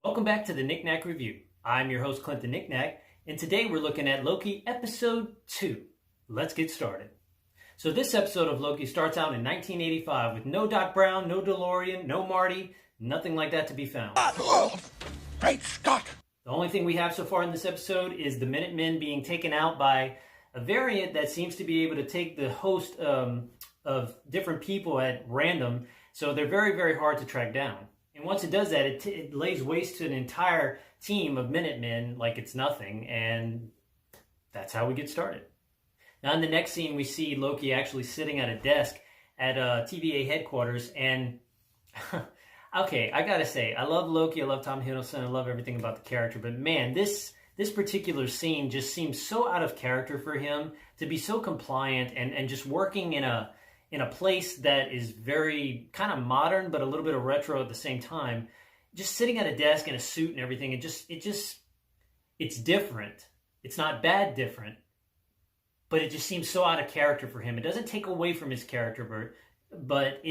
Welcome back to the Knick-Knack Review. I'm your host, Clint the Knick-Knack, and today we're looking at Loki Episode 2. Let's get started. So this episode of Loki starts out in 1985 with no Doc Brown, no DeLorean, no Marty, nothing like that to be found. Oh, great Scott! The only thing we have so far in this episode is the Minutemen being taken out by a variant that seems to be able to take the host of different people at random, so they're very, very hard to track down. And once it does that, it lays waste to an entire team of Minutemen like it's nothing, and that's how we get started. Now in the next scene, we see Loki actually sitting at a desk at TVA headquarters, and okay, I gotta say, I love Loki, I love Tom Hiddleston, I love everything about the character, but man, this particular scene just seems so out of character for him to be so compliant and just working in a place that is very kind of modern, but a little bit of retro at the same time. Just sitting at a desk in a suit and everything, it's different. It's not bad different, but it just seems so out of character for him. It doesn't take away from his character, but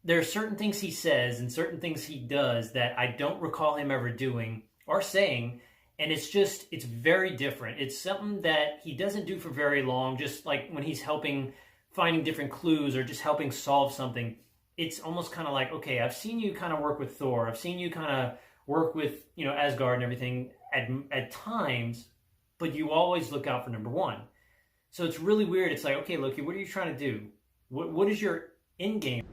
there are certain things he says and certain things he does that I don't recall him ever doing or saying, and it's very different. It's something that he doesn't do for very long, just like when he's finding different clues or just helping solve something. It's almost kind of like, okay, I've seen you kind of work with Thor. I've seen you kind of work with, Asgard and everything at times, but you always look out for number one. So it's really weird. It's like, okay, Loki, what are you trying to do? What is your end game?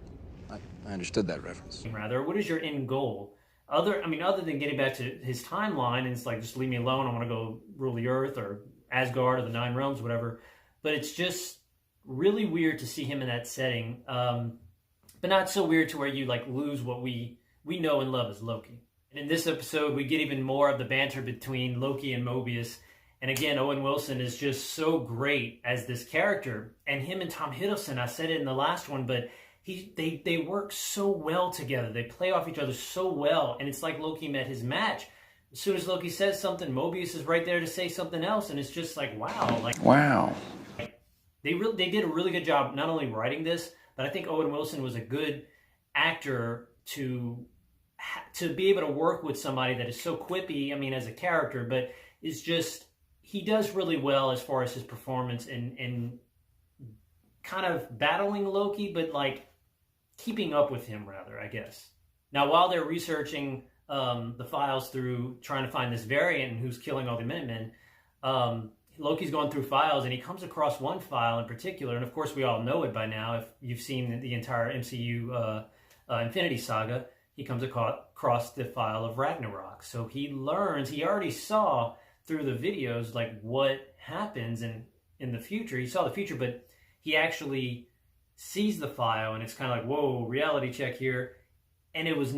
I understood that reference. Rather, what is your end goal? Other than getting back to his timeline, and it's like, just leave me alone. I want to go rule the Earth or Asgard or the Nine Realms, whatever. But it's just really weird to see him in that setting. But not so weird to where you lose what we know and love as Loki. And in this episode, we get even more of the banter between Loki and Mobius. And again, Owen Wilson is just so great as this character. And him and Tom Hiddleston, I said it in the last one, but they work so well together. They play off each other so well. And it's like Loki met his match. As soon as Loki says something, Mobius is right there to say something else. And it's just like, wow. Wow. They did a really good job not only writing this, but I think Owen Wilson was a good actor to be able to work with somebody that is so quippy, as a character, but is just, he does really well as far as his performance in kind of battling Loki, but keeping up with him, rather, I guess. Now, while they're researching the files through trying to find this variant and who's killing all the Minutemen, Loki's going through files, and he comes across one file in particular, and of course we all know it by now if you've seen the entire MCU Infinity Saga. He comes across the file of Ragnarok. So he already saw through the videos what happens in the future. He saw the future, but he actually sees the file, and it's kind of like, whoa, reality check here. And it was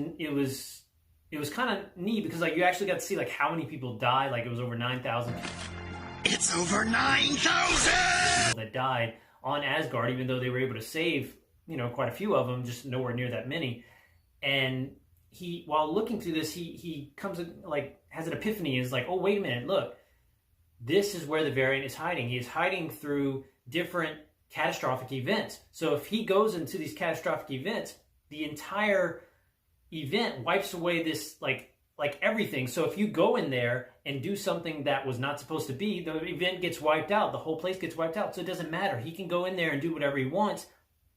kind of neat because you actually got to see how many people died. It was over 9,000 people. It's over 9,000 that died on Asgard, even though they were able to save, quite a few of them, just nowhere near that many. And while looking through this, he comes has an epiphany. Is like, oh, wait a minute, look, this is where the variant is hiding. He is hiding through different catastrophic events. So if he goes into these catastrophic events, the entire event wipes away this everything. So if you go in there and do something that was not supposed to be, the event gets wiped out. The whole place gets wiped out. So it doesn't matter. He can go in there and do whatever he wants.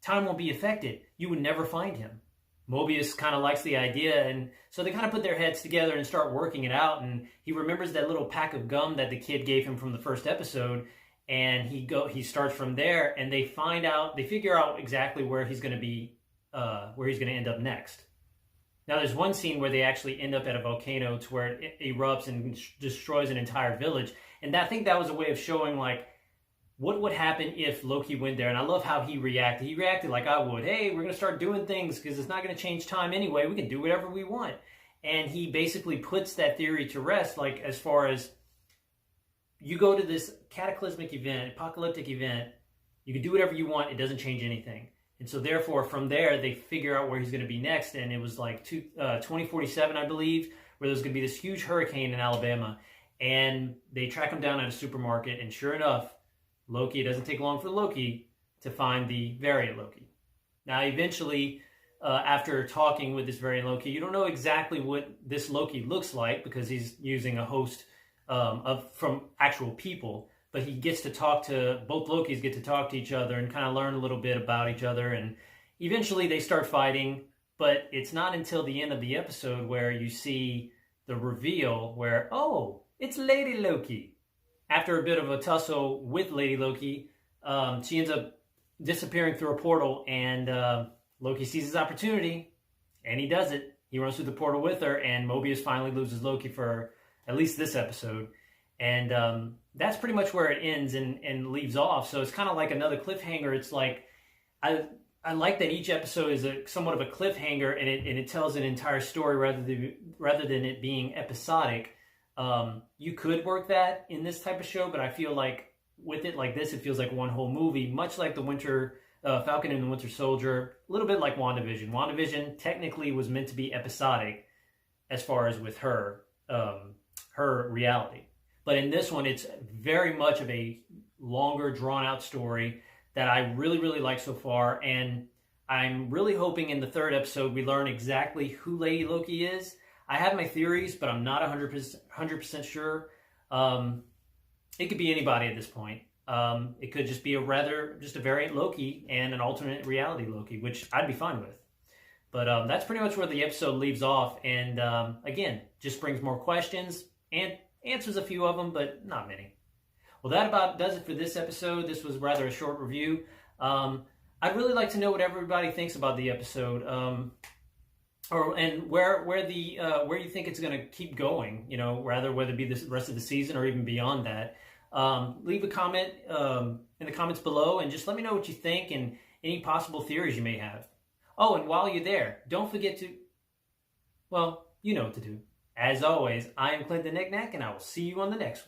Time won't be affected. You would never find him. Mobius kind of likes the idea, and so they kind of put their heads together and start working it out. And he remembers that little pack of gum that the kid gave him from the first episode, and he starts from there. And they figure out exactly where he's going to be, where he's going to end up next. Now, there's one scene where they actually end up at a volcano to where it erupts and destroys an entire village. And I think that was a way of showing, what would happen if Loki went there. And I love how he reacted. He reacted like I would. Hey, we're going to start doing things because it's not going to change time anyway. We can do whatever we want. And he basically puts that theory to rest, as far as you go to this cataclysmic event, apocalyptic event, you can do whatever you want. It doesn't change anything. And so therefore, from there, they figure out where he's going to be next. And it was 2047, I believe, where there's going to be this huge hurricane in Alabama. And they track him down at a supermarket. And sure enough, Loki, it doesn't take long for Loki to find the variant Loki. Now, eventually, after talking with this variant Loki. You don't know exactly what this Loki looks like because he's using a host from actual people, but he gets to talk to, both Lokis get to talk to each other and kind of learn a little bit about each other, and eventually they start fighting, but it's not until the end of the episode where you see the reveal where, oh, it's Lady Loki. After a bit of a tussle with Lady Loki, she ends up disappearing through a portal, and Loki sees his opportunity, and he does it. He runs through the portal with her, and Mobius finally loses Loki for at least this episode. And that's pretty much where it ends and leaves off. So it's kind of like another cliffhanger. It's like, I like that each episode is somewhat of a cliffhanger, and it tells an entire story rather than it being episodic. You could work that in this type of show, but I feel like with it like this, it feels like one whole movie, much like the Falcon and the Winter Soldier, a little bit like WandaVision. WandaVision technically was meant to be episodic as far as with her reality. But in this one, it's very much of a longer, drawn-out story that I really, really like so far. And I'm really hoping in the third episode we learn exactly who Lady Loki is. I have my theories, but I'm not 100% sure. It could be anybody at this point. It could just be just a variant Loki and an alternate reality Loki, which I'd be fine with. But that's pretty much where the episode leaves off. And again, just brings more questions and answers a few of them, but not many. Well, that about does it for this episode. This was rather a short review. I'd really like to know what everybody thinks about the episode, and where you think it's going to keep going. You know, rather whether it be the rest of the season or even beyond that. Leave a comment in the comments below, and just let me know what you think and any possible theories you may have. Oh, and while you're there, don't forget to, well, you know what to do. As always, I am Clint the Knick-Knack, and I will see you on the next one.